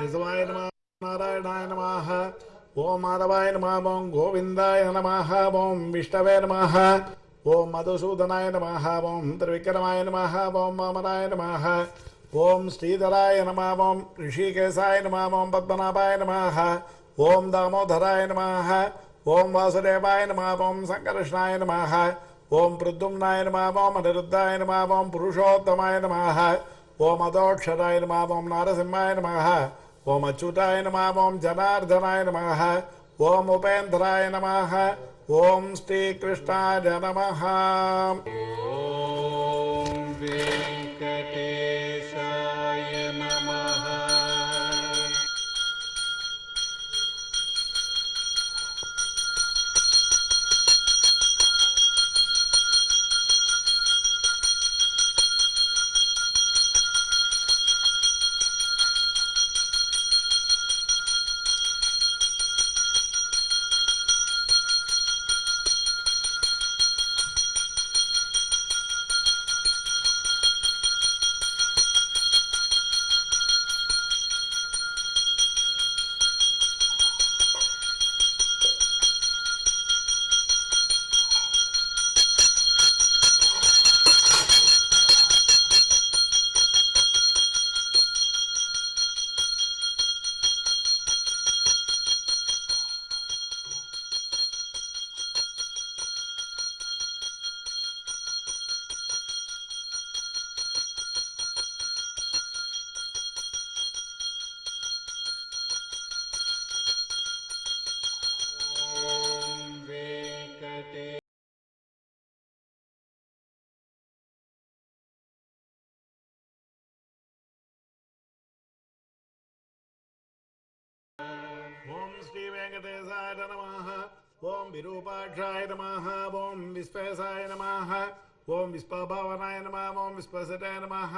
केशवाय नमः नारायणाय नमः ओम माधवाय नमः ओम गोविंदाय नमः ओम विष्णवे नमः ओम मधुसूदनाय नमः ओम त्रिविक्रमाय नमः ओम वामनाय नमः ओम श्रीधराय नमः ओम ऋषिकेशाय नमः ओम पद्मनाभाय नमः ओम दामोदराय नमः ओम वासुदेवाय नमः ओम संकर्षणाय नमः ओम प्रद्युम्नाय नमः ओम अनिरुद्धाय नमः ओम पुरुषोत्तमाय नमः ओम अदोक्षराय नमः ओम नारसिंहाय नमः ओम अच्युताय नमः ओम जनार्दनाय नमः ओम उपेन्द्राय नमः ओम श्रीकृष्णाय नमः। ओम वेंकटेशाय नमः। ओम श्री वेंकटेशाय नमः ओम विरूपाक्षाय नमः ओम विश्वेशाय नमः ओम विश्वभवनाय नमः ओम विश्वसते नमः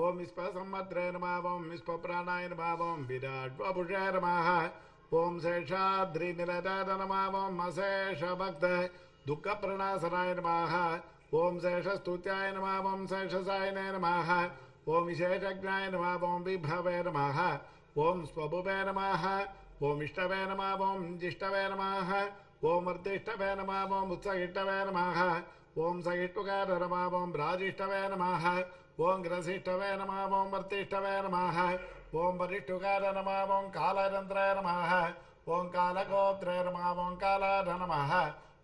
ओम विश्वसम्मद्रे नमः ओम विश्वप्राणाय नमः ओम विराट वपुषाय नमः ओम शेषाद्रिनिलयाय नमः ओम अशेषभक्त दुःखप्रणाशनाय नमः ओम शेषस्तुत्याय नमः ओम शेषसायिने नमः ओम विशेषज्ञाय नमः ओम विभवे नमः ओम स्वभुवे नमः ओम इष्टवे नमः ओम जिष्टवे नमः ओम अर्धिष्टवे नमः ओम उत्सहिष्टवे नमः ओम सहिष्टुकार नमः ओम राजिष्टवे नमः ओम ग्रसिष्टवे नमः ओम वर्तिष्टवे नमः ओम वरिष्ठुकार नमः ओम कालरन्त्रे नमः ओम कालगोत्रे नमः ओम कालाध नमः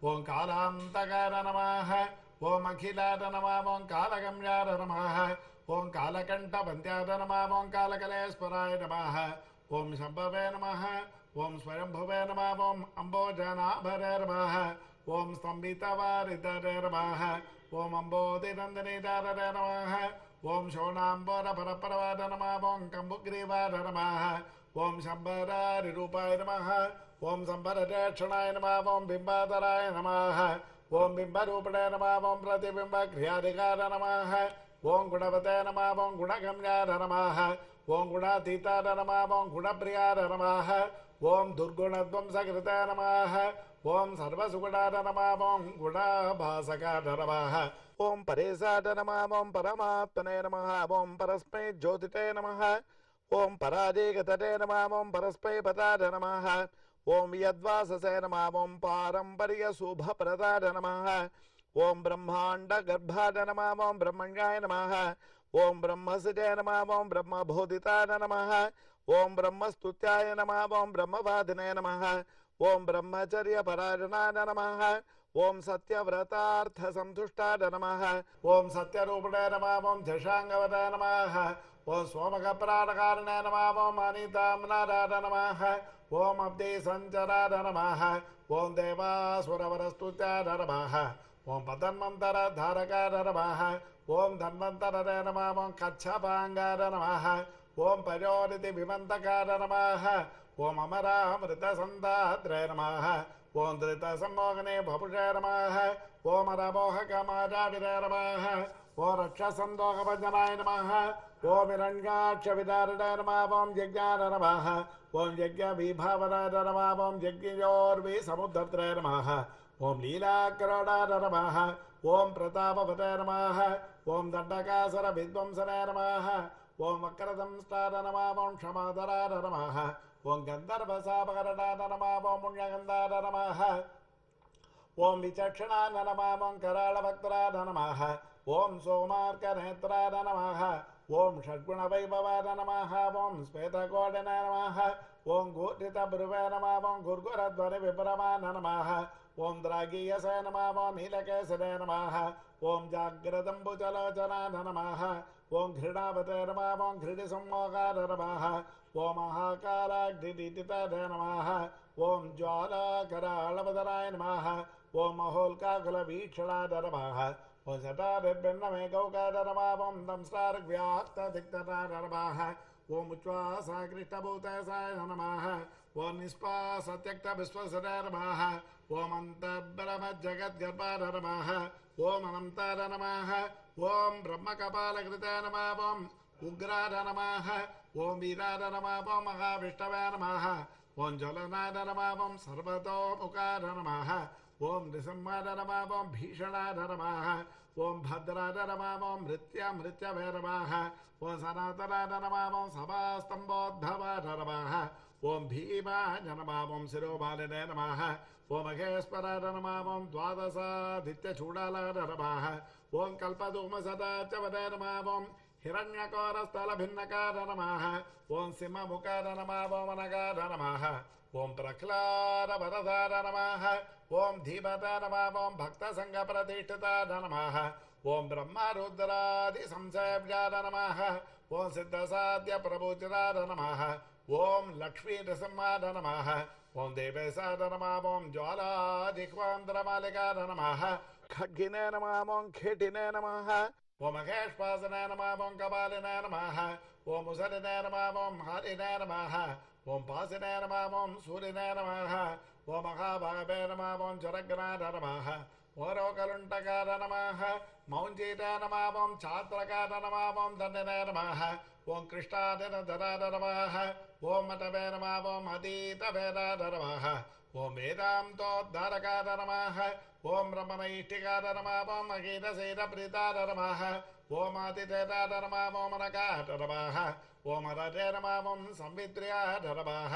ओम कालान्तकार नमः ओम अखिलाद नमः ओम कालगम्याद नमः ओम कालकण्ठवन्त्याद नमः ओम कालकलेश्वराय नमः ओम शंभवे नमः ओम स्वयंभुवे नमः ओम अम्बोजनाभरे नमः ओम स्तंभितवारिधरे नमः ओम अम्बोधिनन्दनीधरे नमः ओम शोणाम्बरपरपरवाद नमः ओम कम्बुग्रीवाद नमः ओम शंभरारिरूपाय नमः ओम शंभरदक्षिणाय नमः ओम बिम्बाधराय नमः ओम बिम्बरूपिणे नमः ओम प्रतिबिम्बक्रियाधिकार नमः ओम गुणवते नमः ओम गुणगम्याद नमः ओम गुणातीताय नमः ओम गुणप्रियाय नमः ओम दुर्गुणध्वंसकृते नमः ओम सर्वसुगुणाय नमः ओम गुणाभासकाय नमः ओम परेशाय नमः ओम परमात्मने नमः ओम परस्मै ज्योतिते नमः ओम पराजयगतते नमः ओम परस्मै पदाय नमः ओम यद्वाससे नमः ओम पारंपर्यशुभप्रदाय नमः ओम ब्रह्मांड गर्भाय नमः ओम ब्रह्मण्याय नमः ओम ब्रह्मसिते नमः ओम ब्रह्मबोधिताय नमः ओम ब्रह्मस्तुत्याय नमः ओम ब्रह्मवादिने नमः ओम ब्रह्मचर्यपरायणाय नमः ओम सत्यव्रतार्थ संतुष्टाय नमः ओम सत्यरूपिणे नमः ओम झषांगवदाय नमः ओम सोमकप्राणकारिणे नमः ओम अनिताम्नादाय नमः ओम अब्धि संचराय नमः ओम देवासुरवरस्तुत्याय नमः ओम पतन्मन्तरधारकाय नमः ओम धन्वन्तरे नमः ओम कच्छपांगाय नमः ओम पयोनिधि विमन्तकाय नमः ओम अमरामृतसन्धात्रे नमः ओम धृतसम्मोहने भपुषे नमः ओम रमोहकमाजाविरे नमः ओम रक्षसन्दोहभञ्जनाय नमः ओम हिरण्याक्षविदारिणे नमः ओम यज्ञाय नमः ओम यज्ञविभावनाय नमः ओम यज्ञयोर्विसमुद्धत्रे नमः ओम लीलाकरुणाय नमः ओम प्रतापवते नमः ओम दण्डकासुरविध्वंसने नमः ఓం వక్రదంష్టాయ నమః ఓం క్షమాధరాయ నమః ఓం గంధర్వసాపకరణాయ నమః ఓం పుణ్యగంధాయ నమః ఓం విచక్షణాయ నమః ఓం కరాళభక్తరాయ నమః ఓం సోమార్కనేత్రాయ నమః ఓం షడ్గుణవైభవాయ నమః ఓం శ్వేతకోటినాయ నమః ఓం గూర్ధితభ్రువే నమః ఓం గుర్గురధ్వని విభ్రమాయ నమః ఓం ద్రాగీయసే నమః ఓం నీలకేశనే నమః ఓం జాగ్రదంబుజలోచనాయ నమః ఓం ఘృణావతే నమః ఓం ఘృడి సంమోహాయ నమః ఓం మహాకాలాగ్నిదితితాయ నమః ఓం జ్వాలాకరాళవదనాయ నమః ఓం మహోల్కాకులవీక్షణాయ నమః ఓం శతాభిర్భిన్నమే గౌకాయ నమః ఓం దంష్టార్వ్యాప్తదిక్తనాయ నమః ఓం ఉచ్ఛ్వాసాకృష్టభూతేశాయ నమః ఓం నిష్పాసత్యక్త విశ్వసనాయ నమః ఓం అంతర్బ్రహ్మజగద్గర్భాయ నమః ఓం అనంతాయ నమః ఓం బ్రహ్మకపాలకృతాయ నమః ఓం ఉగ్రాయ నమః ఓం వీరాయ నమః ఓం మహావిష్ణవే నమః ఓం జ్వలనాయ నమః ఓం సర్వతోముఖాయ నమః ఓం నృసింహాయ నమః ఓం భీషణాయ నమః ఓం భద్రాయ నమః ఓం మృత్యవే నమః ఓం సనాతనాయ నమః ఓం సభాస్తంభోద్భవాయ నమః ఓం భీమాయ నమః ఓం శిరోమాలినే నమః ఓం మహేశ్వరాయ నమః ఓం ద్వాదశాదిత్యచూడాలాయ నమః ఓం కల్పధూమసదాచవదే నమః ఓం హిరణ్యకోరస్థలభిన్నకాయ నమః ఓం సింహముఖాయ నమః ఓం అనగాయ నమః ఓం ప్రహ్లాదవరదాయ నమః ఓం ధీమతాయ నమః ఓం భక్తసంఘప్రతిష్ఠితాయ నమః ఓం బ్రహ్మరుద్రాది సంసేవ్యాయ నమః ఓం సిద్ధసాధ్యప్రభూజితాయ నమః ఓం లక్ష్మీనృసింహాయ నమః ఓం దేవేశాయ నమః ఓం జ్వాలాజిహ్వాంధ్రమాలికాయ నమః ఖడ్గినే నమః ఓం ఖేటినే నమః ఓం మహేశ్వాసనే నమః ఓం కపాలినే నమః ఓం ముసలినే నమః ఓం హరినే నమః ఓం పాసినే నమః ఓం సూర్యనే నమః ఓం మహాభావే నమః ఓం జ్వరగ్నాయ నమః ఓరోకలుంటకాయ నమః మౌంజీతాయ నమః ఓం ఛాత్రకాయ నమః ఓం దండనే నమః ఓం కృష్ణాదినధరాయ నమః ఓం మతవే నమః ఓం అతీతవేదాయ నమః ఓం వేదాంతోద్ధారకాయ నమః ఓం బ్రహ్మనైష్ఠికాయ నమః ఓం అగీతశైలప్రీతాయ నమః ఓం ఆతిథేయాయ నమః ఓం అనకాయ నమః ఓం అరటే నమః ఓం సంవిత్ర్యాయ నమః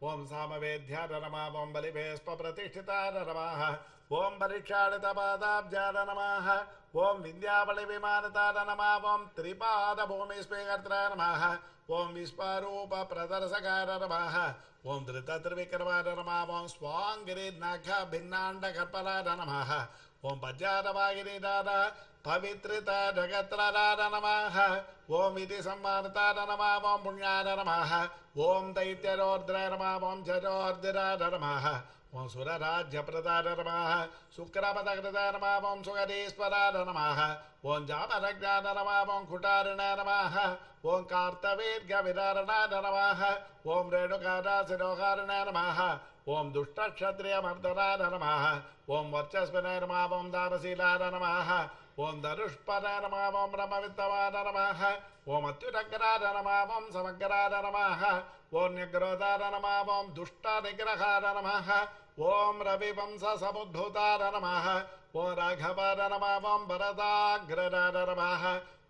ఓం సామవేద్యాయ నమః ఓం బలిభేష్పప్రతిష్ఠితాయ నమః ఓం పరీక్షాళితపాదాబ్జాయ నమః ఓం వింధ్యావళి విమానతాయ నమః ఓం త్రిపాదభూమిస్పీకర్త్రాయ నమః ఓం విశ్వరూప ప్రదర్శకాయ నమః ఓం ధృతత్రివిక్రమాయ నమః ఓం స్వాంగిరినఖ భిన్నాండకర్పలాయ నమః ఓం పద్యాదవాగిరిదార పవిత్రిత జగత్రదార నమః ఓం ఇది సంమానితాయ నమః ఓం పుణ్యాయ నమః ఓం దైత్యరోద్రాయ నమః ఓం జరోర్దిరాయ నమః ఓం సురరాజ్యప్రదాయ నమః శుక్రపదకృతాయ నమః ఓం సుగరీశ్వరాయ నమః ఓం జామరజ్ఞాయ నమః ఓం కుటారిణాయ నమః ఓం కార్తవీర్యవిదారణాయ నమః ఓం రేణుకాదాశిరోహారిణాయ నమః ఓం దుష్టక్షత్రియమర్దనాయ నమః ఓం వర్చస్వినాయ నమః ఓం దానశీలాయ నమః ఓం ధనుష్పదాయ నమః ఓం బ్రహ్మవిత్తవాయ నమః ఓం అత్యురగ్రాయ నమః ఓం సమగ్రాయ నమః ఓం న్యగ్రోధాయ నమః ఓం దుష్టనిగ్రహాయ నమః ఓం రవివంశ సముద్భూతాయ నమః ఓం రాఘవాయ నమః ఓం భరతాగ్రదాయ నమః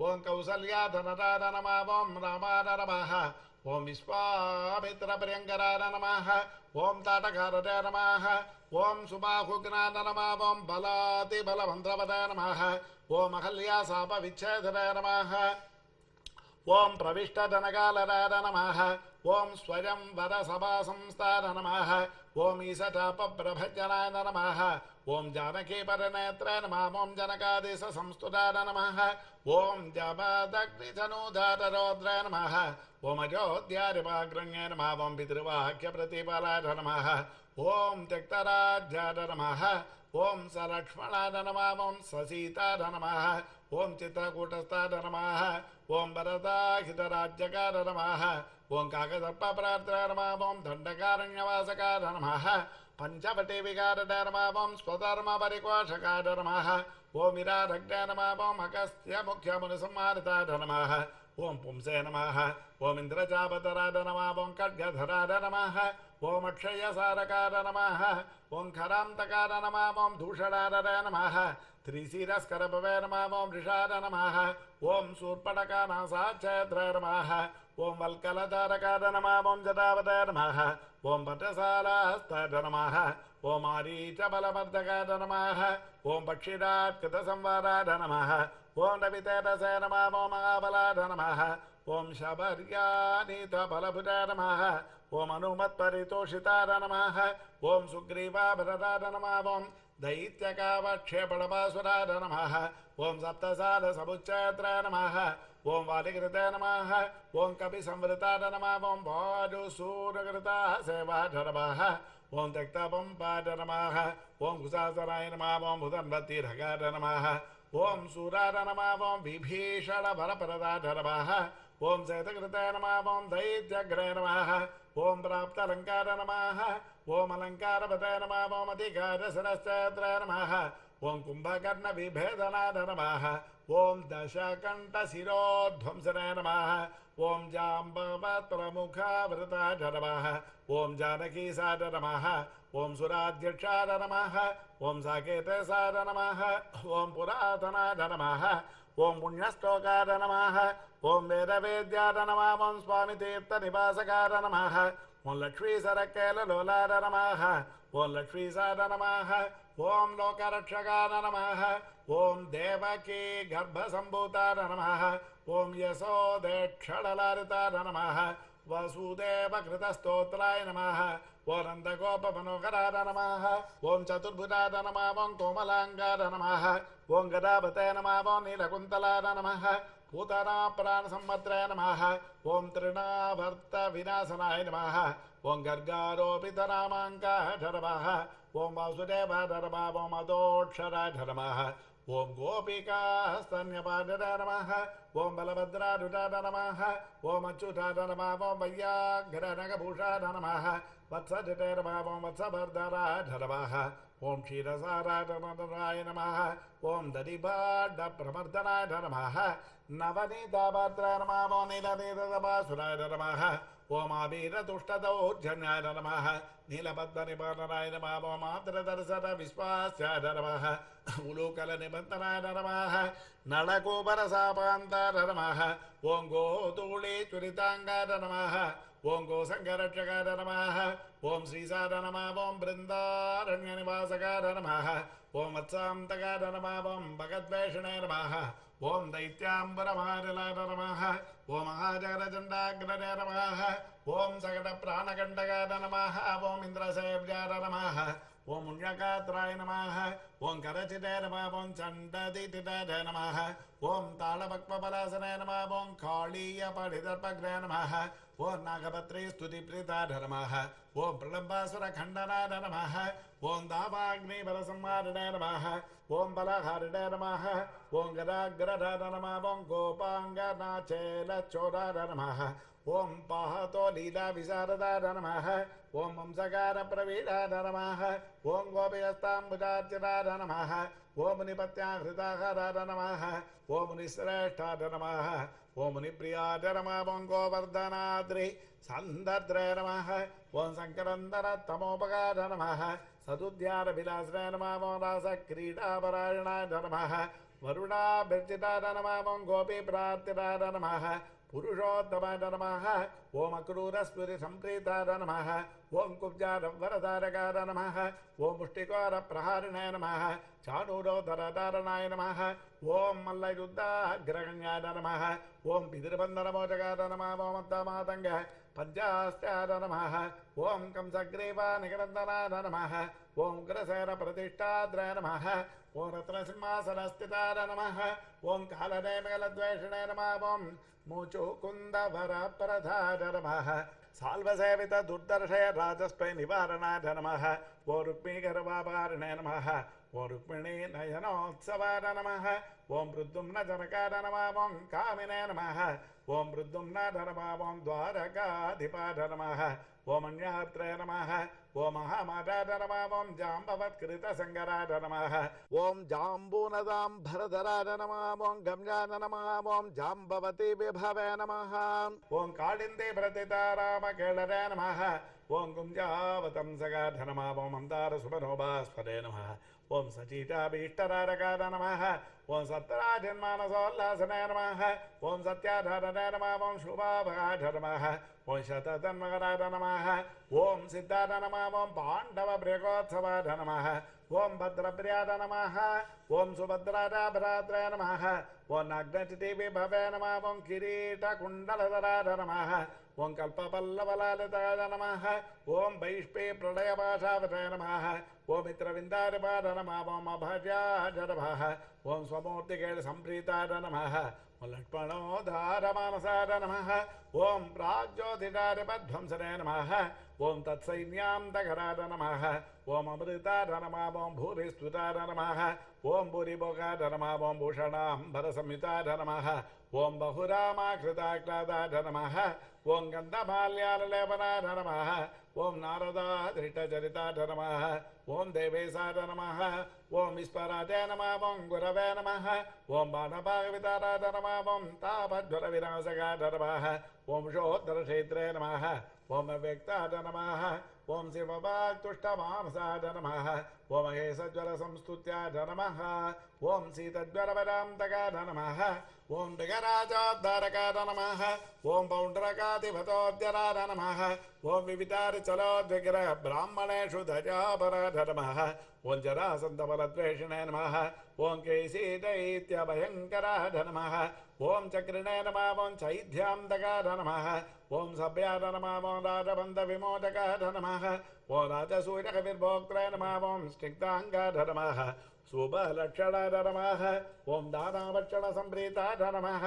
ఓం కౌసల్యాధనరాయ నమః ఓం రామాయ నమః ఓం విశ్వామిత్రప్రియంకరాయ నమః ఓం తాటకారదే నమః ఓం సుబాహుఘ్నాయ నమః ఓం బలాతిబలమంత్రపదాయ నమః ఓం అహల్యాశాపవిచ్ఛేదనాయ నమః ఓం ప్రవిష్టధనకాలరాయ నమః ఓం స్వయం వరసభాసంస్థాయ నమః ఓం ఈశటాపప్రభజనాయ నమః ఓం జానకీపరనేత్రాయ నమః ఓం జనకాదేశ సంస్తుతాయ నమః ఓం జమదగ్నిధనుధారరౌద్రాయ నమః ఓం అయోధ్యారివాగ్రణ్యాయ నమః ఓం పితృవాక్యప్రతిఫలాయ నమః ఓం త్యక్తరాజ్యాయ నమః ఓం సలక్ష్మణాయ నమః ఓం ససీతాయ నమః ఓం చిత్రకూటస్థాయ నమః ఓం భరతాహితరాజ్యకాయ నమః ఓం కాకసర్పప్రార్థాయ నమః ఓం దండకారణ్యవాసకాయ నమః పంచవటీ వికారాయ నమః ఓం స్వధర్మపరికోషకాయ నమః ఓం విరారగ్నాయ నమః ఓం అగస్త్య ముఖ్యమునిసంహారితాయ నమః ఓం పుంసే నమః ఓం ఇంద్రజాపతరాయ నమః ఓం ఖడ్గధరాయ నమః ఓం అక్షయసారకాయ నమః ఓం ఖరాంతకాయ నమః ఓం దూషణాయ నమః त्रिशिरस्करभवे नमः ॐ वृषाय नमः ॐ शूर्पणखानासाक्षेत्राय नमः ॐ वल्कलधारकाय नमः ॐ जटावताय नमः ॐ भट्टसालाहस्ताय नमः ॐ मारीचबलवर्धकाय नमः ॐ पक्षिरात्कृतसंवाराय नमः ॐ रवितेजसे नमः ॐ महाबलाय नमः ॐ शबर्यानीतबलभुजाय नमः ॐ हनुमत्परितोषिताय नमः ॐ सुग्रीवाभरदाय नमः ॐ दैत्यकावक्षेपणपासुराय नमः ॐ सप्तसारसमुच्चयत्राय नमः ॐ वालिकृते नमः ॐ कपिसंवृताय नमः ॐ वाजुसूरकृताः सेवाय नमः ॐ त्यक्तपम्पाय नमः ॐ कुशासनाय नमः ॐ भूतन्वतीरकाय नमः ॐ सूराय नमः ॐ विभीषणवरप्रदाय नमः ॐ शतकृताय नमः ॐ दैत्यग्रे नमः ॐ प्राप्तलङ्कार नमः ॐ अलङ्कारपते नमः ॐ अधिकारसरश्चैत्राय नमः ॐ कुम्भकर्णविभेदनाय नमः ॐ दशकण्ठशिरोध्वंसनाय नमः ॐ जाम्बवत्प्रमुखावृताय नमः ॐ जानकीसाय नमः ॐ सुराध्यक्षाय नमः ॐ साकेतसाय नमः ॐ पुरातनाय नमः ॐ पुण्यश्लोकाय नमः ॐ वेदवेद्याय नमः ॐ स्वामितीर्थनिवासकाय नमः ॐ लक्ष्मीसरकेललोलाय नमः ॐ लक्ष्मीसाय नमः ॐ लोकरक्षकाय नमः ॐ देवकी गर्भसम्भूताय नमः ॐ यशोदेक्षणलारिताय नमः वसुदेवकृतस्तोत्राय नमः ॐ नन्दगोपमनोहराय नमः ॐ चतुर्भुजाय नमः ॐ कोमलाङ्गाय नमः ॐ गदापते नमः ॐ नीलकुन्तलाय नमः पूतनाप्राणसंवत्रे नमः ॐ तृणावर्तविनाशनाय नमः ॐ गर्गारोपितनामाङ्काय नमः ॐ वासुदेवाय नमः ॐ अदोक्षराय नमः ॐ गोपिकास्तन्यपादाय नमः ॐ बलभद्रारुडाय नमः ॐ अच्युताय नमः ॐ वैयाघ्रनगभूषाय नमः वत्सजटे नमः ॐ वत्सभर्धराय नमः ॐ क्षीरसाराय नमः ॐ दधिभाण्डप्रमर्दनाय नमः नवनीतापात्राय नमः ॐ नीलनीलतपासुराय नमः ॐ आवीरतुष्टदौर्जन्याय नमः नीलपद्मनिपातनाय नमः ॐ मातृदर्शनविश्वास्याय नमः उलूकलनिबन्धनाय नमः नळकूपरसापान्ताय नमः ॐ गोधूलीचुरिताङ्गाय नमः ॐ गोसङ्गरक्षकाय नमः ॐ श्रीसाय नमः ॐ बृन्दारण्यनिवासकाय नमः ॐ वत्सान्तकाय नमः ॐ भगद्वेषणे नमः ॐ दैत्याम्बरमारिलाय नमः ॐ महाजगरचण्डाग्रजे नमः ॐ सकटप्राणकण्टकाय नमः ॐ इन्द्रसेव्याय नमः ॐ मुण्यकात्राय नमः ॐ करचिते नमः ॐ चण्डदितिते नमः ॐ तालपक्वपलासने नमः ॐ काळीयपठिदर्पग्ने नमः ॐ नागपत्रे स्तुतिप्रीताय नमः ॐ प्रलम्बासुरखण्डनाय नमः ॐ दावाग्निबलसंहारिणे नमः ॐ बलहारिणे नमः ॐ गदाग्रधाय नमः ॐ गोपाङ्गनाचेलचोराय नमः ॐ पाहतो लीलाविशारदाय नमः ॐ वंशकारप्रवीणाय नमः ॐ गोपयस्ताम्बुजार्चिताय नमः ॐ मुनिपत्याहृताहाराय नमः ॐ मुनिश्रेष्ठाय नमः ॐ मुनिप्रियाय नमः ॐ गोवर्धनाद्रि सन्दर्द्रे नमः ॐ शङ्करन्दरतमोपकाय नमः सदुद्यानविलासने नमः ॐ रासक्रीडापरायणाय नमः वरुणाभिर्जिताय नमः ॐ गोपीप्रार्थिताय नमः पुरुषोत्तमाय नमः ॐ अक्रूरस्फुरिसम्प्रीताय नमः ॐ कुब्जारवरधारकाय नमः ॐ मुष्टिकोरप्रहारिणे नमः चाणूरोधरधारणाय नमः ॐ मल्लयुद्धाग्रगण्याय नमः ॐ पितृबन्धनमोचकाय नमः ॐ मत्तमातङ्ग पञ्चास्त्याय नमः ॐ कंसग्रीवानिकरन्दनाय नमः ॐ उग्रसेनप्रतिष्ठाद्रय नमः ॐ रत्नसिंहासनस्थिताय नमः ॐ कालनेमिकलद्वेषिणे नमः ॐ मुचुकुन्दवरप्रधाय नमः साल्वसेवित दुर्दर्शय राजस्वै निवारणाय नमः ॐ रुक्मीगर्वापारिणे नमः ॐ रुक्मिणी नयनोत्सवाय नमः ॐ प्रद्युम्नजनकाय नमः ॐ कामिने नमः ॐ प्रद्युम्नाय नमः ॐ द्वारकाधिपाय नमः ॐ अन्यात्रे नमः ॐ महामादाय नमः ॐ जाम्बवत्कृतसङ्गराय नमः ॐ जाम्बूनदाम्भरधराय नमः ॐ गम्याय नमः ॐ जाम्बवती विभवे नमः ॐ कालिन्दी प्रतितारामकेळरे नमः ఓం కుంజావతంసగాఢ నమః ఓం మందారసుమనోభాస్పదే నమః ఓం సచీతాభీష్టరారకాద నమః ఓం సత్రాజన్మానసోల్లాసనాయ నమః ఓం సత్యాధారణాయ నమః ఓం శుభాభగాఢ నమః ఓం శతతన్మకరాఢ నమః ఓం సిద్ధాఢ నమః ఓం పాండవ బ్రేకోత్సవాఢ నమః ఓం భద్రప్రియాఢ నమః ఓం సుభద్రాభరాత్రాయ నమః ఓం నగ్నచిదేవి భవే నమః ఓం కిరీటకుండలధరాఢ నమః ఓం కల్పపల్లవలాలితాయ నమః ఓం వైష్పే ప్రళయపాశావతాయ నమః ఓం మిత్రవిందారిపాద నమః ఓం అభజాఢ నమః ఓం స్వమూర్తికేళ సంప్రీతాఢ నమః ఓం లక్ష్మణోధారమానసాఢ నమః ఓం ప్రాజ్యోతిధారిపధ్వంసనే నమః ఓం తత్సైన్యాంతకరాఢ నమః ఓం అమృతాఢ నమః ఓం భూరిస్తుతాఢ నమః ఓం భూరిభోగాఢ నమః ఓం భూషణాంబరసంయుతాఢ నమః ఓం బహురామాకృతాక్లాదాఢ నమః ఓం గంధమాల్యాలలేపనాఢ నమః ఓం నారదాధృతచరితాఢ నమః ఓం దేవేశాఢ నమః ఓం విస్పరాజే నమః ఓం గురవే నమః ఓం బాణభాగవితారాఢ నమః ఓం తాపజ్వర వినాశకాఢ నమః ఓం షోత్తరక్షేత్రే నమః ఓం అవ్యక్తాఢ నమః ఓం శివవాక్తుష్టమానసాఢ నమః ఓం మహేశజ్వర సంస్తుత్యాఢ నమః ఓం సీతజ్వరవరాంతకాఢ నమః ఓం దిగరాజోద్ధారకాఢ నమః ఓం పౌండ్రకాధిపతోద్యరాఢ నమః ఓం వివితారిచలోద్విగ్రహ బ్రాహ్మణేషు ధజాపరాఢ నమః ఓం జరాసంతబలద్వేషిణే నమః ఓం కేశీదైత్యభయంకరాఢ నమః ఓం చక్రిణే నమః ఓం చైధ్యాంతకాఢ నమః ఓం సభ్యాఢ నమః ఓం రాజబంధ విమోచకాఢ నమః ఓం రాజసూయకవిర్భోక్త్రే నమః ఓం స్నిగ్ధాంగాఢ నమః శుభలక్షణాఢ నమః ఓం దానావక్షణ సంప్రీతాఢ నమః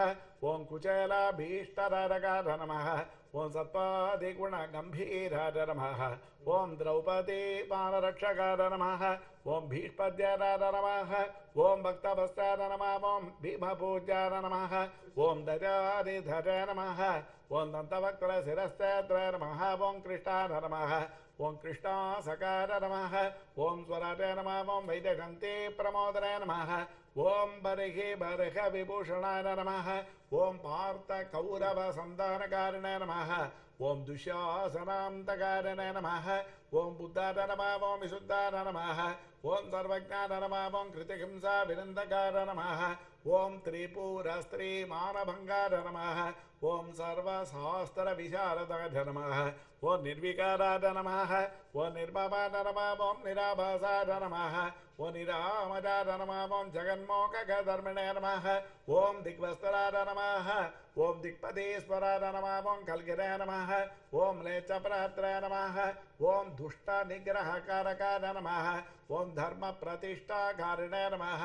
ఓం కుచేలాభీష్టరారకాఢ నమః ఓం సత్వాదిగుణ గంభీరాఢ నమః ఓం ద్రౌపదీ పానరక్షకాఢ నమః ఓం భీష్పద్యాఢ నమః ఓం భక్తభస్తాఢ నమః ఓం భీమపూజ్యాఢ నమః ఓం దజాదిధర నమః ఓం దంతవక్త్ర శిరస్తేత్ర నమః ఓం కృష్ణాఢ నమః ఓం కృష్ణాసకార నమః ఓం స్వరాజే నమః ఓం వైదగంతే ప్రమోదరే నమః ఓం బర్హి బర్హ విభూషణాయ నమః ఓం పార్థ కౌరవ సంధానకారిణే నమః ఓం దుశ్శాసనాంతకారిణే నమః ఓం బుద్ధాయ నమః ఓం విశుద్ధాయ నమః ఓం సర్వజ్ఞాయ నమః ఓం కృతిహింసా వినందకార నమః ఓం త్రిపురస్త్రీ మానభంగార నమః ఓం సర్వశాస్త్ర విశారదాఢ నమః ఓం నిర్వికారాఢ నమః ఓం నిర్మమాఢ నమః ఓం నిరాభాసాఢ నమః ఓం నిరామజాఢ నమః ఓం జగన్మోకధర్మిణే నమః ఓం దిగ్వస్త్రాఢ నమః ఓం దిక్పదేశ్వరాఢ నమః ఓం కల్గిరే నమః ఓం లేచప్రాత్రే నమః ఓం దుష్ట నిగ్రహకారకాఢ నమః ఓం ధర్మ ప్రతిష్టాకారిణే నమః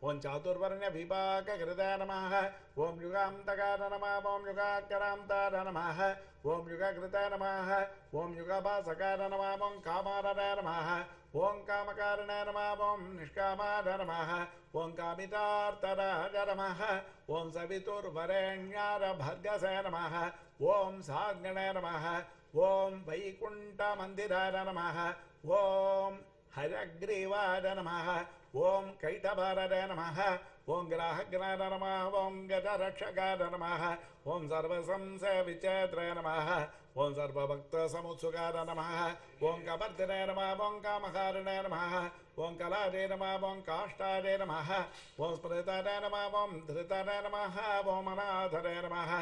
ఓం చాతుర్వర్ణ్య విభాగకృతే నమః ఓం యుగాంతకార నమః ఓం యుగాకరాంతార నమః ఓం యుగకృతే నమః ఓం యుగభాసకార నమః ఓం కామారణ నమః ఓం కామకారిణే నమః ఓం నిష్కామార నమః ఓం కామితార్తరాజ నమః ఓం సవితుర్వరేణ్యార భర్గసే నమః ఓం సాగ్ణే నమః ఓం వైకుంఠమందిరార నమః ఓం హయగ్రీవార నమః ఓం కైటభారరే నమః ఓం గ్రాహగ్రార నమః ఓం గజరక్షకార నమః ఓం సర్వసంశయవిచేత్రే నమః ఓం సర్వభక్తసముత్సుకార నమః ఓం కపర్దినే నమః ఓం కామహారిణే నమః ఓం కళాదే నమః ఓం కాష్టాదే నమః ఓం స్మృతాదే నమః ఓం ధృతాదే నమః ఓం అనాథరే నమః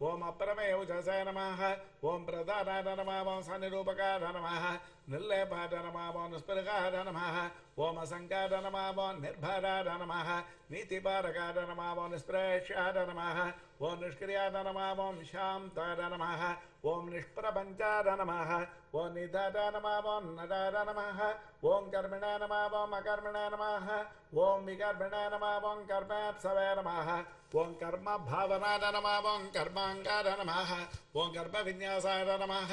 ఓం అప్రమేయుజసే నమః ఓం ప్రదానాద నమః ఓం సనిరూపకార నమః నిర్లేపాద నమః ఓం నిస్పృహాద నమః ఓం అసంకార నమః ఓం నిర్భరాద నమః నీతిపారకాద నమః ఓం నిస్ప్రేష్యాద నమః ఓం నిష్క్రియాద నమః ఓం శాంతాద నమః ఓం నిష్ప్రపంచాద నమః ఓం నిధాద నమః ఓం నదాద నమః ఓం కర్మిణే నమః ఓం అకర్మిణే నమః ఓం వికర్మిణే నమః ఓం కర్మేత్సవే నమః ఓం కర్మ భావనాద నమః ఓం కర్మాంగాద నమః ఓం గర్భ విన్యాసాద నమః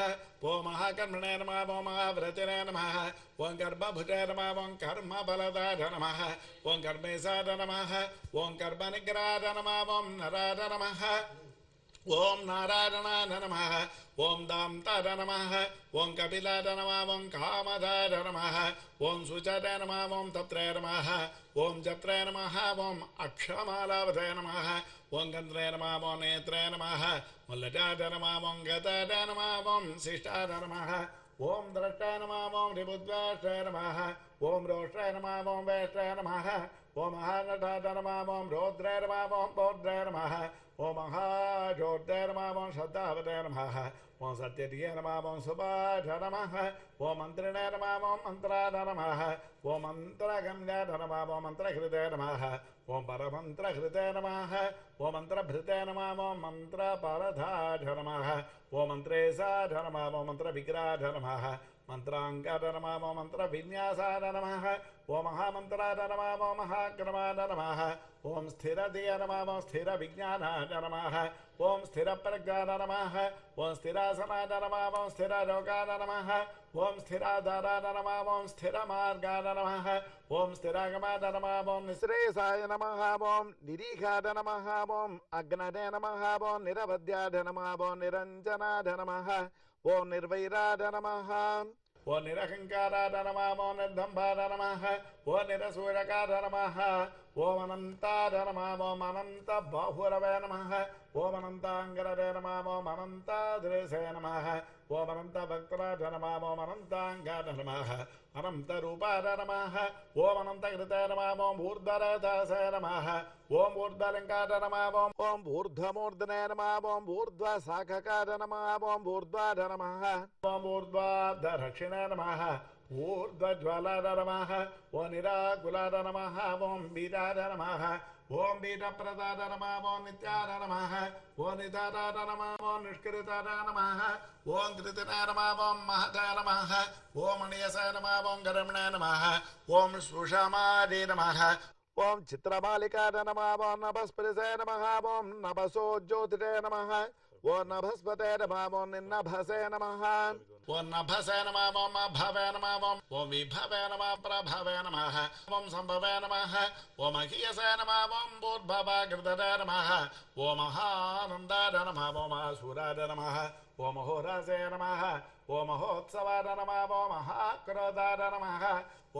ఓం మహాకర్మణే నమః ఓం మహావ్రతినే నమః ఓం గర్భభుజే నమః ఓం కర్మ బలదాద నమః ఓం కర్మేశాద నమః ఓం కర్మ నిగ్రహాద నమః ఓం నరాద నమః ఓం నారాయణాయ నమః ఓం దాంతాయ నమః ఓం కపిలాయ నమః ఓం కామదాయ నమః ఓం సుచరాయ నమః ఓం తత్రే నమః ఓం జత్రే నమః ఓం అక్షమాలావతే నమః ఓం గంధ్రే నమః ఓం నేత్రే నమః ఓం లజాయ నమః ఓం గతాయ నమః ఓం శిష్టాయ నమః ओम द्रष्टाय नमः ओम रिबुद्वेष्टाय नमः ओम रोष्टाय नमः ओम वेष्टाय नमः ओम महानटाय नमः ओम रौद्राय नमः ओम पौद्राय नमः ओम महाजोद्राय नमः ओम श्रद्धावताय नमः ओम सत्यदिये नमः ओम सुभाष नमः ओम मंत्रिणे नमः ओम मंत्राय नमः ओम मंत्रगम्याय नमः ओम मंत्रहृदय नमः ओम परमंत्रहृदय नमः ओम मंत्रभृतय नमः ओम मंत्रपरधाय नमः ओम मंत्रेशाय नमः ओम मंत्रविग्रहाय नमः मंत्रांगाय नमः ओम मंत्रविन्यासाय नमः ओम महामंत्राय नमः ओम महाक्रमाय नमः ओम स्थिरधिय नमः ओम स्थिरविज्ञानाय नमः ओम स्थिरप्रज्ञाय नमः ओम स्थिरासनाय नमः ओम स्थिरयोगाय नमः ओम स्थिराधाराय नमः ओम स्थिरमार्गाय नमः ओम स्थिरागमाय नमः ओम निःश्रेयसाय नमः ओम निरीघाय नमः ओम अग्नये नमः ओम निरवध्याय नमः ओम निरञ्जनाय नमः ओम निर्वैराय नमः ओम निरहंकाराय नमः ओम निर्दम्भाय नमः ओम निरसूयकाय नमः ओम अनंताय नमः ओम अनंत बाहुरवे नमः ओम अनंतांगरवे नमः ओम अनंतादृशे नमः ओम अनंत भक्तराय नमः ओम अनंतांगाय नमः अनंत रूपाय नमः ओम अनंत कृताय नमः ओम ऊर्ध्वरथाय नमः ओम ऊर्ध्वलंकाय नमः ओम ऊर्ध्वमूर्धने नमः ओम ऊर्ध्वशाखकाय नमः ओम ऊर्ध्वाय नमः ओम ऊर्ध्वाधरक्षिणे नमः ऊर्ध्वज्वालाय नमः ओम निराकुलाय नमः ओम बीजाय नमः ओम बीजप्रदाय नमः ओम नित्याय नमः ओम निधाराय नमः ओम निष्कृताय नमः ओम कृतिनाय नमः ओम महताय नमः ओम अनियसाय नमः ओम गरमणाय नमः ओम सुषमादे नमः ओम चित्रमालिकाय नमः ओम नभस्पतिसाय नमः ओम नभसोज्योतिरे नमः ओम नभस्पते नमः ओम निन्नभसे नमः ओम नभसे नमः ओम भवे नमः ओम विभवे नमः प्रभवे नमः ओम संभवे नमः ओम अखियसे नमः ओम भूर्भवाकृतये नमः ओम महानन्दाय नमः ओम आसुराय नमः ओम होरासे नमः ओम महोत्सवाय नमः ओम महाक्रोधाय नमः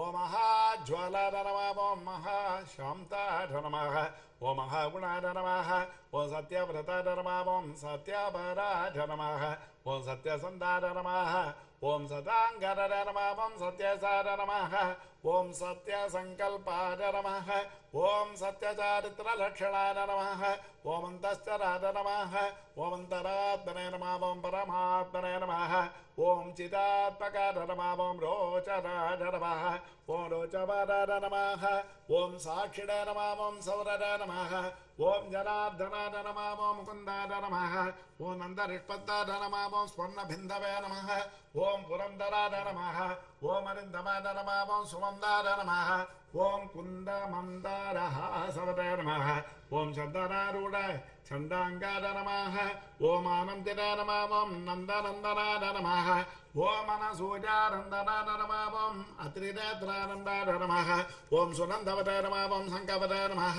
ओम महाज्वालाय नमः ओम महाशान्ताय नमः ओम महागुणाय नमः ओम सत्यव्रताय नमः ओम सत्यपराय नमः ओम सत्यसन्धाय नमः ओम सदांगाय नमः ओम सत्यसाय नमः ओम सत्यसंकल्पाय नमः ओम सत्यचारित्रलक्षणाय नमः ओम अन्तश्चराय नमः ओम अन्तरात्मने नमः ओम परमात्मने नमः ओम चिदात्मकाय नमः ओम रोचनाय नमः ओम रोचवादाय नमः ओम साक्षिणे नमः ओम सौरराय नमः ओम जनार्दनाय नमः ओम मुकुन्दाय नमः ओम नन्दनिष्पत्ताय नमः ओम स्वर्णबिन्दवे नमः ओम पुरन्दराय नमः ओम अरिन्दमाय नमः ओम सुमन्दाय नमः ओम कुन्दमन्दारहासवते नमः ओम चन्दनारूढाय छन्दाङ्गाय नमः ओम आनन्दिनाय नमः ओम नन्दनन्दनाय नमः ओम अनसूयानन्दनाय नमः ओम अत्रिनेत्रानन्दाय नमः ओम सुनन्दवते नमः ओम शङ्खवते नमः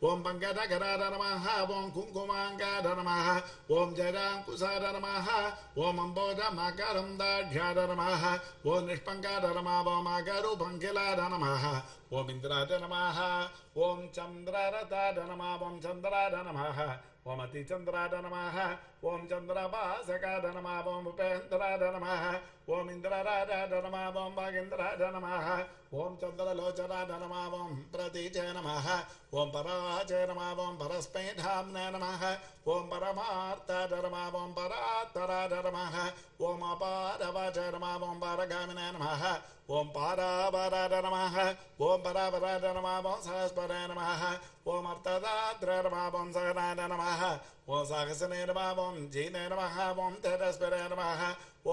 ओम पङ्कजकराय नमः ओम कुङ्कुमाङ्गाय नमः ओम जयाङ्कुशाय नमः ओम अम्बोजमकरन्दाढ्याय नमः ओम निष्पङ्काय नमः ओम अगरुपङ्किलाय नमः ओम इन्द्राय नमः ओम चन्द्ररथाय नमः ओम चन्द्राय नमः ओम अतिचन्द्राय नमः ओम चन्द्रभासकाय नमः ओम उपेन्द्राय नमः ओम इन्द्रराजाय नमः ओम भागेन्द्राय नमः ओम चन्द्रलोचनाय नमः ओम प्रतीचे नमः ओम पराचे नमः ओम परस्मैधाम्ने नमः ओम परमार्थाय नमः ओम परात्तराय नमः ओम अपारवाचे नमः ओम पारगामिने नमः ओम पारावराय नमः ओम परावराय नमः ओम सहस्पराय नमः ओम अर्थदात्रे नमः ओम सहनाय नमः ओम साहसने नमः ओम जीने नमः ओम तेजस्परे नमः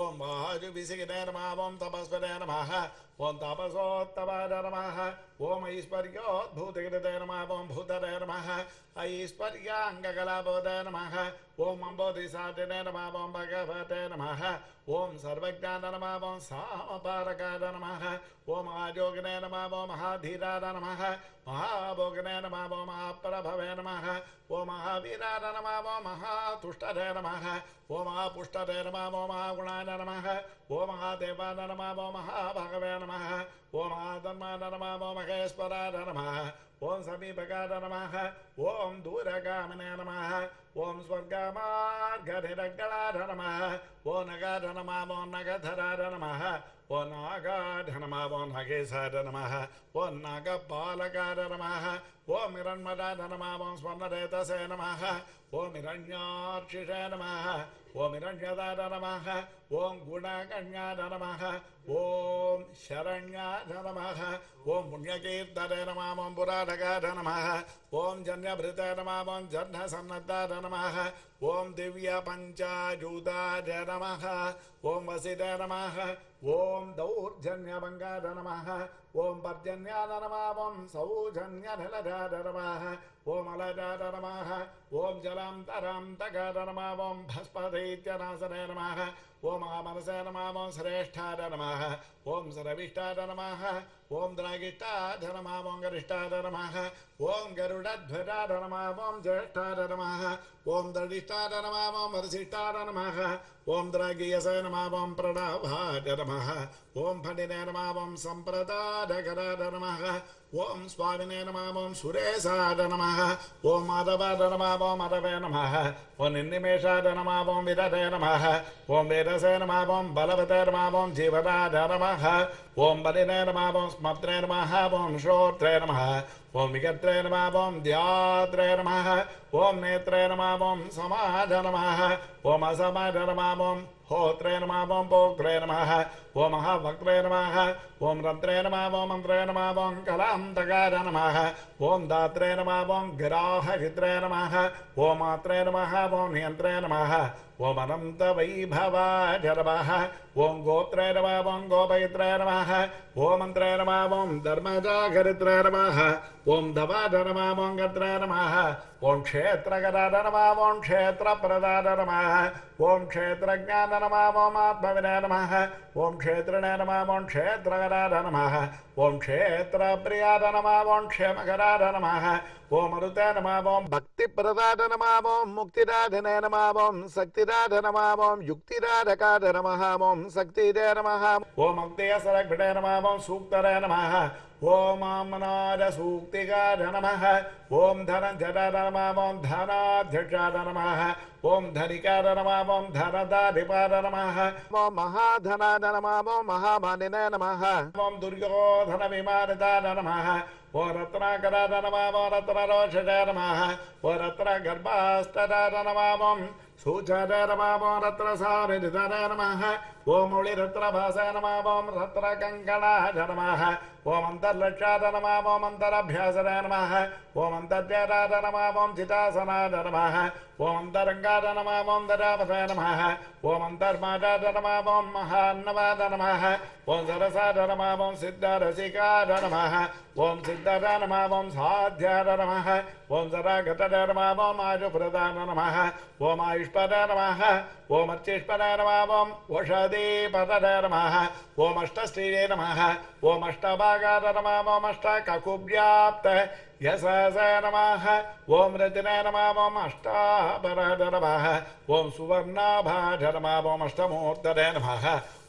ओम वायुविसिगिने नमः ओम तपस्परे नमः ओम तापसोत्तमाय नमः ओम ऐश्वर्योद्भूतकृते नमः ओम भूतरे नमः ऐश्वर्याङ्गकलाबोधे नमः ओम अम्बोधिसाधिने नमः ओम भगवते नमः ओम सर्वज्ञाय नमः ओम सामपारकाय नमः ओम आयोगिने नमः ओम महाधीराय नमः महाभोगिने नमः ओम महाप्रभवे नमः ओम महावीराय नमः ओम महातुष्टरे नमः ओम महापुष्टरे नमः ओम महागुणाय नमः ओम महादेवाय नमः ओम महाभगवे नमः ओम महाधर्माय नमः ओम महेश्वराय नमः ओम समीपकाय नमः ओम दूरगामिने नमः ఓం స్వర్గమార్గనిరగళాధ నమః ఓం నగాధ నమః ఓం నగధరాధ నమః ఓం నాగాధ నమః ఓం నగేశాధ నమః ఓం నాగపాలకాధ నమః ఓం హిరణ్మదాధ నమః ఓం స్వర్ణరేతసే నమః ఓం హిరణ్యార్చిషే నమః ఓం హిరణ్యదాధ నమః ఓం గుణగణ్యాధ నమః ఓం శరణ్యాధ నమః ఓం పుణ్యకీర్తనే నమః ఓం పురాణగాధ నమః ఓం జన్యభృతే నమః ఓం జన్యసన్నద్ధాధ నమః ఓం దివ్య పంచాజూతాధ నమః ఓం వసితే నమః ఓం దౌర్జన్యభంగాధ నమః ఓం పర్జన్యాధ నమః ఓం సౌజన్యనిలధాధ నమః ఓం అలధాధ నమః ఓం జలాంతరాంతగాధ నమః ఓం భస్పదైత్యనాశనే నమః ఓం ఆమనసే నమః ఓం శ్రేష్ఠాధ నమః ఓం సరవిష్టాధ నమః ఓం ద్రాగిష్టాధ నమః ఓం గరిష్టాధ నమః ఓం గరుడధ్వజాధ నమః ఓం జ్యేష్ఠాధ నమః ఓం దడిష్టాధ నమః ఓం వరిశిష్టాధ నమః ఓం ద్రాగీయసే నమః ఓం ప్రణవాధ నమః ఓం ఫణినే నమః ఓం సంప్రదాధకరాధ నమః ఓం స్వామినే నమః ఓం సురేశాధ నమః ఓం మాధవాధ నమః ఓం మాధవే నమః ఓం నిర్నిమేషాధ నమః ఓం విదతే నమః ఓం వేదసే నమః ఓం బలవతే నమః ఓం జీవనాధ నమః ఓం బలినే నమః ఓం స్మత్రే నమః ఓం శ్రోత్రే నమః ఓం విగత్రే నమః ఓం ధ్యాత్రే నమః ఓం నేత్రే నమః ఓం సమాధ నమః ఓం అసమాధ నమః ఓం హోత్రే నమః ఓం పోక్త్రే నమః ఓం మహాభక్త్రే నమః ఓం రంత్రే నమః ఓం మంత్రే నమః ఓం కలాంతకార నమః ఓం దాత్రే నమః ఓం గిరాహచిత్రే నమః ఓం మాత్రే నమః ఓం నియంత్రే నమః ఓం అనంత వైభవాయ నమః ఓం గోత్రే నమః ఓం గోపయిత్రే నమః ఓం మంత్రే నమః ఓం ధర్మజాగరిత్రే నమః ఓం దవాధ నమః ఓం గత్రే నమః ఓం క్షేత్రగదాధ నమః ఓం క్షేత్రప్రదాధ నమః ఓం క్షేత్రజ్ఞాన నమః ఓం ఆత్మవినే నమః ఓం క్షేత్రిణే నమః ఓం క్షేత్రగదాధ నమః ఓం క్షేత్రప్రియాధ నమః ఓం క్షేమగదాధ నమః ఓం మరుతే నమః ఓం భక్తిప్రదాధ నమః ఓం ముక్తిదాధినే నమః ఓం శక్తిదాధ నమః ఓం యుక్తిదాధకాధ నమః ఓం శక్తిదే నమః ఓం ముక్తియసరగ్భిడే నమః ఓం సూక్తరే నమః ఓం ఆమనాద సూక్తిగాధ నమః ఓం ధనంజదాధ నమః ఓం ధనాధ్యక్షాధ నమః ఓం ధనికాధ నమః ఓం ధనదాధిపాధ నమః ఓం మహాధనాధ నమః ఓం మహామానినే నమః ఓం దుర్యోధన విమానితాధ నమః ఓ రత్నాకరాధ నమః ఓ రత్నరోషధే నమః ఓ రత్నగర్భాస్తదాధ నమః ఓం సూచదే నమః ఓం రత్నసారిధరే నమః ఓం ముళిరత్నభాసే నమః ఓం రత్నకంకణాధ నమః ఓం అంతర్లక్షాధ నమః ఓం అంతరభ్యాసదే నమః ఓం అంతర్జరాధ నమః ఓం చితాసనాధ నమః ఓం అంతరంగాధ నమః ఓం దరావసే నమః ఓం అంతర్మాదాధ నమః ఓం మహాన్నవాధ నమః ఓం సరసాధ నమః ఓం సిద్ధరసికాధ నమః ఓం సిద్ధద నమః ఓం సాధ్యాధ నమః ఓం సరాగతద నమః ఓం ఆయుప్రదాన నమః ఓం ఆయుష్పద నమః ఓం అర్చిష్పద నమః ఓం ఓషధీపదదే నమః ఓం అష్టశ్రీయే నమః ఓం అష్టభాగాధ నమః ఓం అష్టకకువ్యాప్త యశసే నమః ఓం రతినే నమః ఓం అష్టాభరద నమః ఓం సువర్ణాభాధ నమః ఓం అష్టమూర్తదే నమః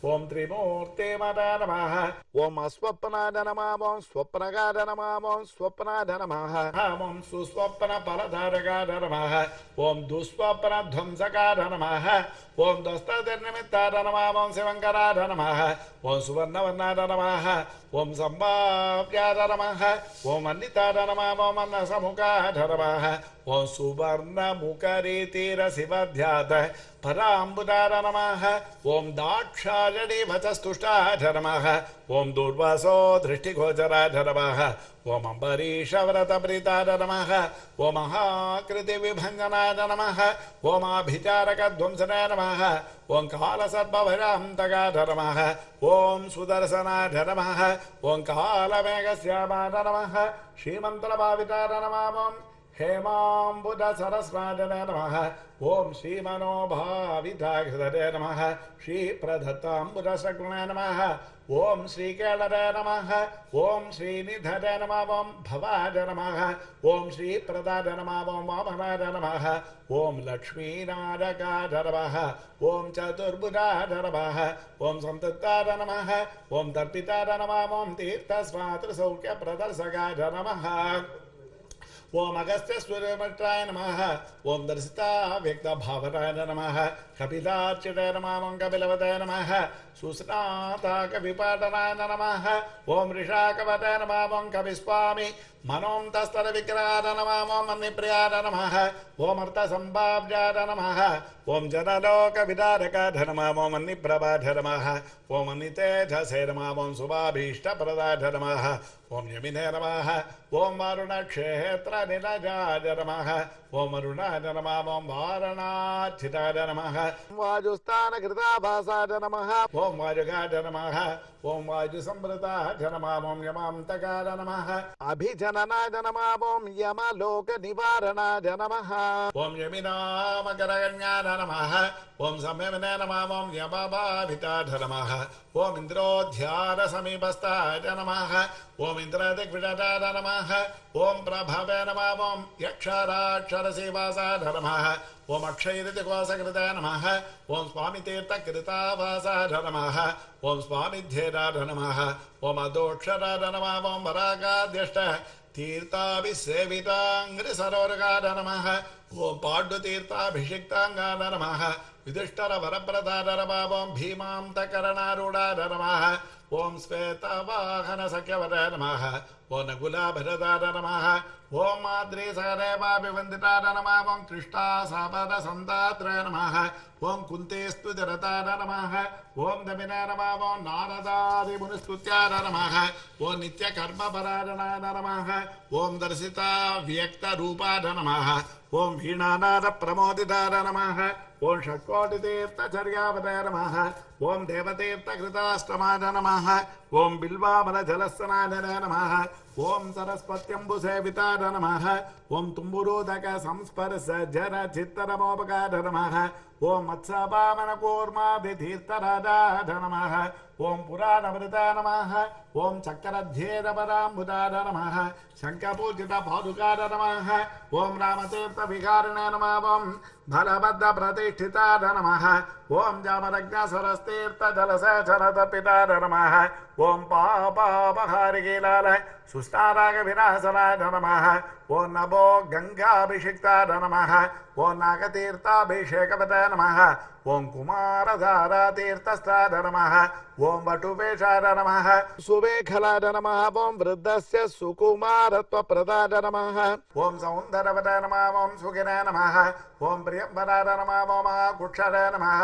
ఓం త్రిమూర్తిమదే నమః ఓం అస్వప్నాద నమః ఓం స్వప్నగాధ నమః ఓం స్వప్నాద నమః ఓం సుస్వప్న ఫలధారగాధ నమః ఓం దుస్వప్న ధ్వంసగాధ నమః ఓం దస్తనిమిత్తాద నమః ఓం శివంకరాధ నమః ఓం సువర్ణవర్ణాద నమః ఓం సంభావ్యాద నమః ఓం అన్నితాద నమః ఓం అన్నసముఖాధ నమః ఓం సువర్ణముఖరీతిరశివధ్యాత పరాంబుదార నమః ఓం దాక్షాయణీవచస్తుష్టాధ నమః ఓం దూర్వాసో దృష్టిగోచరాధ నమః ఓం అంబరీషవ్రతప్రీతాధ నమః ఓం మహాకృతి విభంజనాధ నమః ఓం ఆభిచారకధ్వంసనే నమః ఓం కాలసర్పభయాంతకాధ నమః ఓం సుదర్శనాధ నమః ఓం కాలమేఘశ్యామాధ నమః శ్రీమంత్రభావితాధ నమః ఓం హేమాంబుద సరస్రాజనే నమః ఓం శ్రీమనోభావితాఘృతరే నమః శ్రీప్రదత్తాంబుద సగుణే నమః ఓం శ్రీకేళరే నమః ఓం శ్రీనిధరే నమః ఓం భవాజ నమః ఓం శ్రీప్రదాజ నమః ఓం వామనాజ నమః ఓం లక్ష్మీనారకాజ నమః ఓం చతుర్భుజాజ నమః ఓం సంతృప్తాజ నమః ఓం తర్పితాజ నమః ఓం తీర్థస్వాతృసౌఖ్యప్రదర్శకాజ నమః ओम अगस्त्य सूर्यमत्राय नमः ओम दर्शिता व्यक्त भावराय नमः कपिलार्चिताय नमः ओम कपिलवताय नमः सुस्नाता कविपाटनाय नमः ओम ऋषाकवताय नमः ओम कविस्वामी मनों तस्तर विक्राय नमः ओम मन्निप्रियाय नमः ओम अर्थसंभाव्याय नमः ओम जनलोक विदारकाय नमः ओम मन्निप्रभाय नमः ओम मन्नितेजसे नमः ओम शुभाभीष्टप्रदाय नमः ओम यमिने नमः ओम वरुणक्षेत्र निलजाय नमः ओम अरुणाय नमः ओम वारणाचिताय नमः वायुस्थान कृताभासाय नमः ओम वायुगाय नमः ओम वायुसंवृताय नमः ओम यमान्तकाय नमः अभिजननाय नमः ओम यमलोक निवारणाय नमः ओम यमिनामकरगण्याय नमः ओम संयमने नमः ओम यमभाविताय नमः ओम इंद्रोध्यान समीपस्थाय नमः ओम इंद्रदिग्विजयाय नमः ओम प्रभवे नमः ओम यक्षराक्षरसेवासाय नमः ओम अक्षयृतिकोशकृताय नमः ओम स्वामितीर्थकृतावासाय नमः ओम स्वामिध्येयाय नमः ओम अदोक्षराय नमः ओम वरागाद्यष्ट तीर्थाभिसेविताङ्घ्रिसरोरगाय नमः ओम पाण्डुतीर्थाभिषिक्ताङ्गाय नमः युधिष्ठिर वरप्रदाय नमः ओम भीमान्तकरणारूढाय नमः ओम श्वेतवाहन सख्यवराय नमः ओम नकुलाभरदाय नमः ओम माद्रीसहदेवाभिवन्दिताय नमः ओम कृष्णासापदसन्दात्राय नमः ओम कुन्तेस्तुतिरताय नमः ओम दमिनाय नमः ओम नारदादिमुनिस्तुत्याय नमः ओम नित्यकर्मपरायणाय नमः ओम दर्शिता व्यक्तरूपाय नमः ओम वीणानाद प्रमोदिताय नमः ओम षट्कोटितीर्थचर्यावताय नमः ओम देवतीर्थकृताष्टमाय नमः ओम बिल्वामलजलस्नाय नमः ओम सरस्वत्यम्बुसेविताय नमः ओम तुम्बुरोदक संस्पर्श जन चित्तनमोपकाय नमः ओम मत्स्यपावनकूर्माभितीर्थराजाय नमः ओम पुराणवृताय नमः ओम चक्रध्येदपराम्बुदाय नमः शङ्खपूजितपादुकाय नमः ओम रामतीर्थविहारिणे नमः ओम बलभद्रप्रतिष्ठिताय नमः ओम जामरज्ञसरस्तीर्थजलसेचनतर्पिताय नमः ओम पापापहारिकीलाल सुष्टारागविनाशनाय नमः ओम नभो गंगाभिषिक्ताय नमः ओम नागतीर्थाभिषेकवताय नमः ओम कुमारधारातीर्थस्थाय नमः ओम वटुवेशाय नमः सुवेखलाय नमः ओम वृद्धस्य सुकुमारत्वप्रदाय नमः ओम सौन्दरवताय नमः ओम सुखिनाय नमः ओम प्रियंवराय नमः ओम कुक्षराय नमः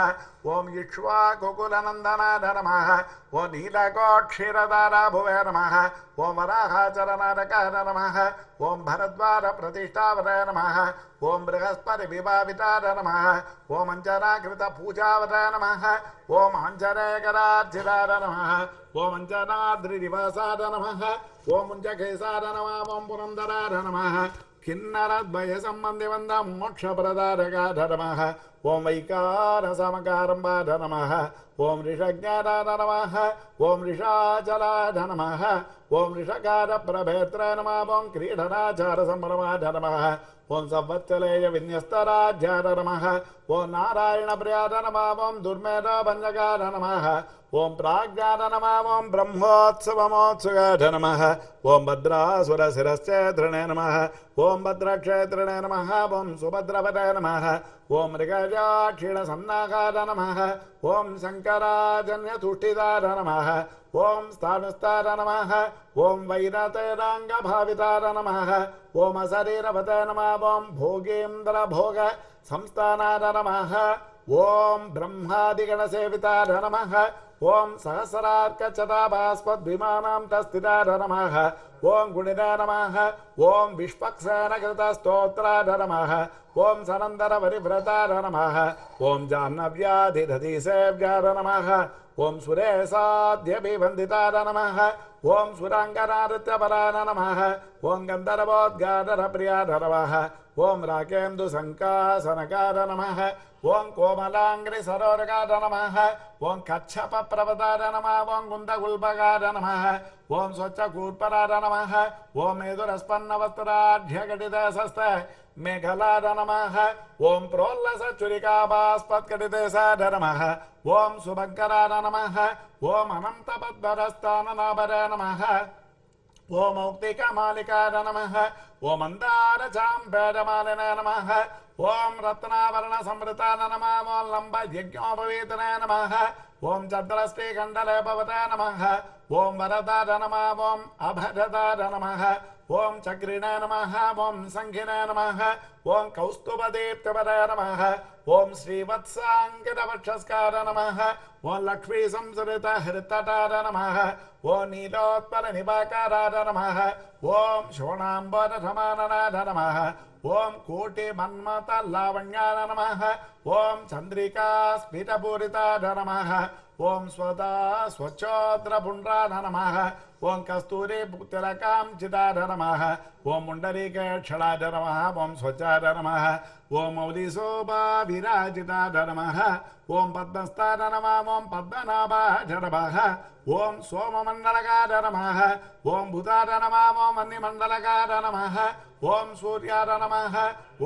ओम इक्ष्वाकुकुलनन्दनाय नमः ओम नीलकोक्षीरदाराभुवे नमः ओम वराहाचरनारकाय नमः ओम भरद्वारप्रतिष्ठावताय नमः ओम बृहस्पतिविभाविताय नमः ओम अंजनाकृतपूजावताय नमः ओम आञ्जनेयकरार्चिताय नमः ओम अंजनाद्रिनिवासाय नमः ओम मुञ्जकेशाय नमः ओम पुरन्दराय नमः किन्नरद्वय सम्बन्धिवन्द मोक्षप्रदायकाय नमः ओम वैकारसमकारम्बाय नमः ओम ऋषज्ञाय नमः ओम ऋषाचलाय नमः ओम ऋषकारप्रभेत्राय नमः ओम क्रीडनाचारसम्भ्रमाय नमः ओम संवत्सलेय विन्यस्तराज्याय नमः ओम नारायणप्रियाय नमः ओम दुर्मेधभञ्जकाय नमः ओम प्राज्ञाय नमः ओम ब्रह्मोत्सवमोत्सुकाय नमः ओम भद्रासुरशिरश्चेत्रिणे नमः ओम भद्रक्षेत्रिणे नमः ओम सुभद्रवताय नमः ओम मृगजाक्षीणसन्नाकाय नमः ओम शङ्कराजन्यतुष्टिताय नमः ओम स्थानुस्ताय नमः ओम वैरतेराङ्गभाविताय नमः ओम अशरीरवताय नमः ओम भोगेन्द्रभोग संस्थानाय नमः ओम ब्रह्मादिगणसेविताय नमः ओम सहस्रार्कचताभास्पद्विमानां तस्थिताय नमः ओम गुणिताय नमः ओम विष्पक्सेनकृतस्तोत्राय नमः ओम सनन्दरपरिव्रताय नमः ओम जाह्नव्याधिदधिसेव्याय नमः ओम सुरेशाद्यभिवन्दिताय नमः ओम सुराङ्गनानृत्यपराय नमः ओम गन्धर्वोद्गारप्रियाय नमः ओम राकेन्दुसङ्कासनकाय नमः ओम कोमलाङ्घ्रिसरोरगाय नमः ओम कच्छपप्रवदाय नमः ओम गुन्दगुल्बगाय नमः ओम स्वच्छकूर्पराय नमः ओम मेदुरस्पन्नवस्त्राढ्यघटितशस्त मेघलाय नमः ओम प्रोल्लसचुरिकाभास्पत्कटितसाय नमः ओम सुभङ्कराय नमः ओम अनन्तपद्मरस्ताननाभराय नमः ओम मौक्तिकमालिकाय नमः ఓం మందార చాంపేటమాలినే నమః ఓం రత్నావరణ సంవృతాన నమః ఓం లంబ యజ్ఞోపవీతనే నమః ఓం చంద్రశ్రీకంఠలేపవతే నమః ఓం వరదార నమః ఓం అభరదార నమః ఓం చక్రిణే నమః ఓం సంఘినే నమః ఓం కౌస్తుభదీప్తిపదే నమః ఓం శ్రీవత్సాంకితవక్షస్కార నమః ఓం లక్ష్మీ సంసృత హృతటార నమః ఓం నీలోత్పల నిపాకారార నమః ఓం శోణాంబర సమాననాథ నమః ఓం కోటి మన్మత లావణ్యాన నమః ఓం చంద్రికా స్ఫిటపూరితార నమః ఓం స్వదా స్వచ్ఛోద్రపుండ్రాన నమః ఓం కస్తూరి తిలకాంచితార నమః ఓం ముండరీకేక్షణార నమః ఓం స్వచ్ఛార నమః ఓం మౌలిశోభా విరాజితార నమః ఓం పద్మస్థాన నమః ఓం పద్మనాభాయ నమః ఓం సోమమండలకార నమః ఓం భూతార నమః ఓం వన్యమండలకార నమః ఓం సూర్యార నమః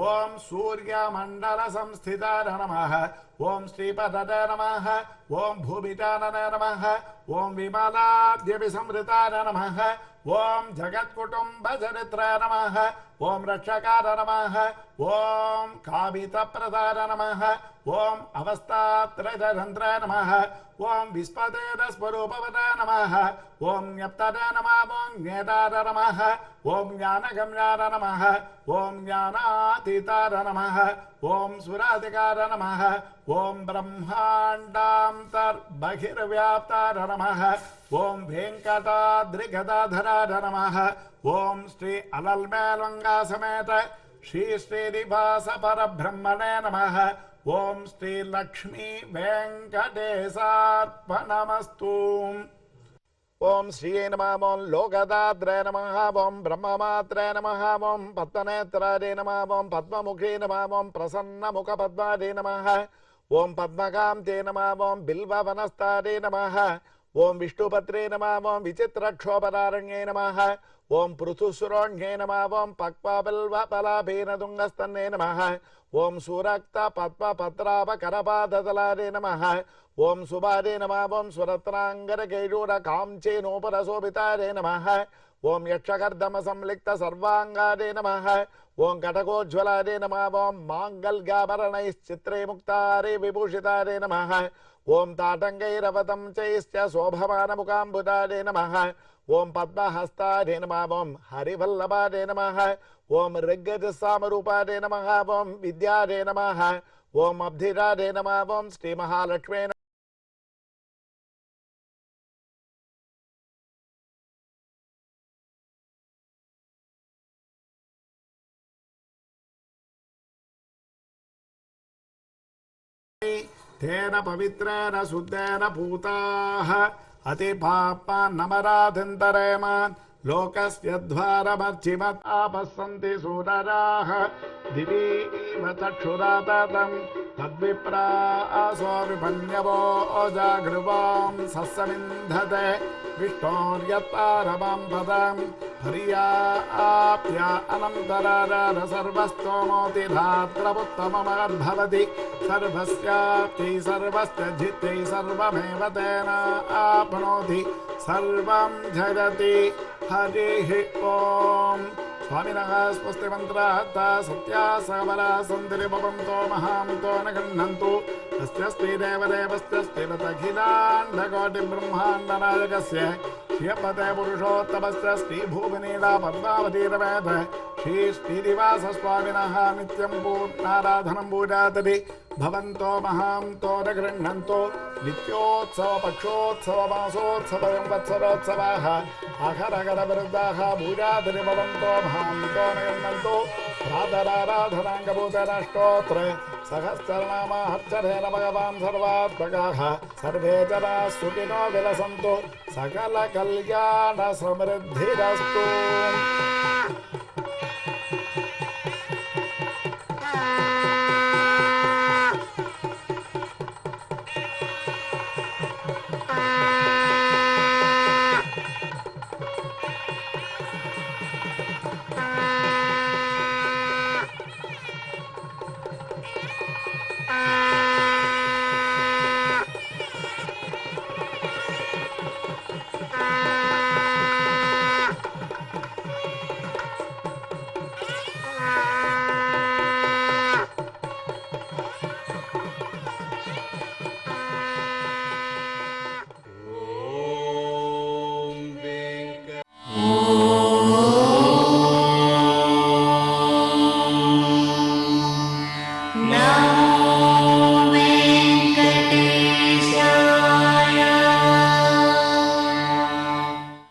ఓం సూర్యమండల సంస్థితార నమః ఓం శ్రీపదయ నమః ఓం భూమితానయ నమః ఓం విమలాద్యభిసంవృతాయ నమః ఓం జగత్కుటుంబచరిత్రాయ నమః ఓం రక్షకార నమః ఓం కామితప్రదాయ నమః ఓం అవస్థాత్రయంత్రాయ నమః ఓం విస్పదేన స్వరూపవదాయ నమః ఓం జ్ఞప్తదాయ నమః ఓం జ్ఞేతార నమః ఓం జ్ఞానగమ్యార నమః ఓం జ్ఞానాతీతార నమః ఓం సురాధికార నమః ఓం బ్రహ్మాండాంతర్బహిర్వ్యాప్తార నమః ఓం వెంకటాద్రిగదాధరార నమః ఓం శ్రీ అలల్మేలంగా సమేత శ్రీ శ్రీనివాస పరబ్రహ్మణే నమః ఓం శ్రీ లక్ష్మీ వెంకటేశార్పణమస్తు ఓం శ్రీయే నమః ఓం లోకదాత్రే నమః ఓం బ్రహ్మమాత్రే నమః ఓం పద్మనేత్రారే నమః ఓం పద్మముఖే నమః ఓం ప్రసన్నముఖ పద్మారే నమః ఓం పద్మకాంతే నమః ఓం బిల్వవనస్తారే నమః ఓం విష్ణుపత్రే నమః ఓం విచిత్రక్షోభరారణ్యే నమః ఓం పృథుసురోణ్యే నమః ఓం పక్వబిల్వపలాభీనతుంగస్తన్నే నమః ఓం సురక్త పద్మపత్రాప కరపాదతలారే నమః ఓం సుబారే నమః ఓం సురత్నాంగర కేయూర కాంచేనోపరశోభితారే నమః ఓం యక్షకర్దమ సంలిక్త సర్వాంగారే నమః ఓం కటకోజ్వలారే నమః ఓం మాంగల్యాభరణైశ్చిత్రే ముక్తారే విభూషితారే నమః ఓం తాటంకైరవతం చైశ్చ శోభమానముఖాంబుతారే నమః ఓం పద్మహస్తారే నమః ఓం హరివల్లభారే నమః ఓం ఋగ్గజసామరూపారే నమః ఓం విద్యారే నమః ఓం అబ్ధిరారే నమః ఓం శ్రీ మహాలక్ష్మే తేన పవిత్రేణ శుద్ధేన పూతాః అతి పాపాన్నమరాధింతరేమాన్ లోకస్య ద్వారమర్చిమత్ ఆపస్సంతి సూరరాః దివీవ చక్షురాతతం తద్విప్రాసో విపన్యవో జాగృవాం సస్సమింధతే విష్ణోర్యత్పారమాం పదం హర్యాప్య అనంతరార సర్వస్తోమోతి ధాత్రముత్తమమద్భవతి సర్వస్యాప్తి సర్వస్య జిత్తి సర్వమేవ తేన ఆప్నోతి సర్వం జగతి హరిః ఓం స్వామినః స్వస్తి మంత్రార్థ సత్యా సవరా సంతిరి భవంతో మహాంతో న గృహ్ణन्तు తస్య శ్రీదేవదేవస్య శ్రీమదఖిలాండకోటి బ్రహ్మాండనాయకస్య శ్రీపతే పురుషోత్తమస్య శ్రీభూమినీలా పద్మావతీరవేద శ్రీ శ్రీనివాస స్వామినః నిత్యం పూర్ణారాధనం పూజాతటి భవంతో మహాంతో న గృహ్ణन्तు నిత్యోత్సవ పక్షోత్సవ మాసోత్సవ సంవత్సరోత్సవాః అఘరఘర విరుద్ధాః పూజాతటి భవంతో మహాంతో న గృహ్ణन्तు ప్రాతరారాధనాంగభూతరాష్టోత్ర సహస్రనామార్చరేణ భగవాన్ సర్వాత్మకాః సర్వే జనాః సుఖినో విలసन्तు సకల కళ్యాణ సమృద్ధిరస్తు.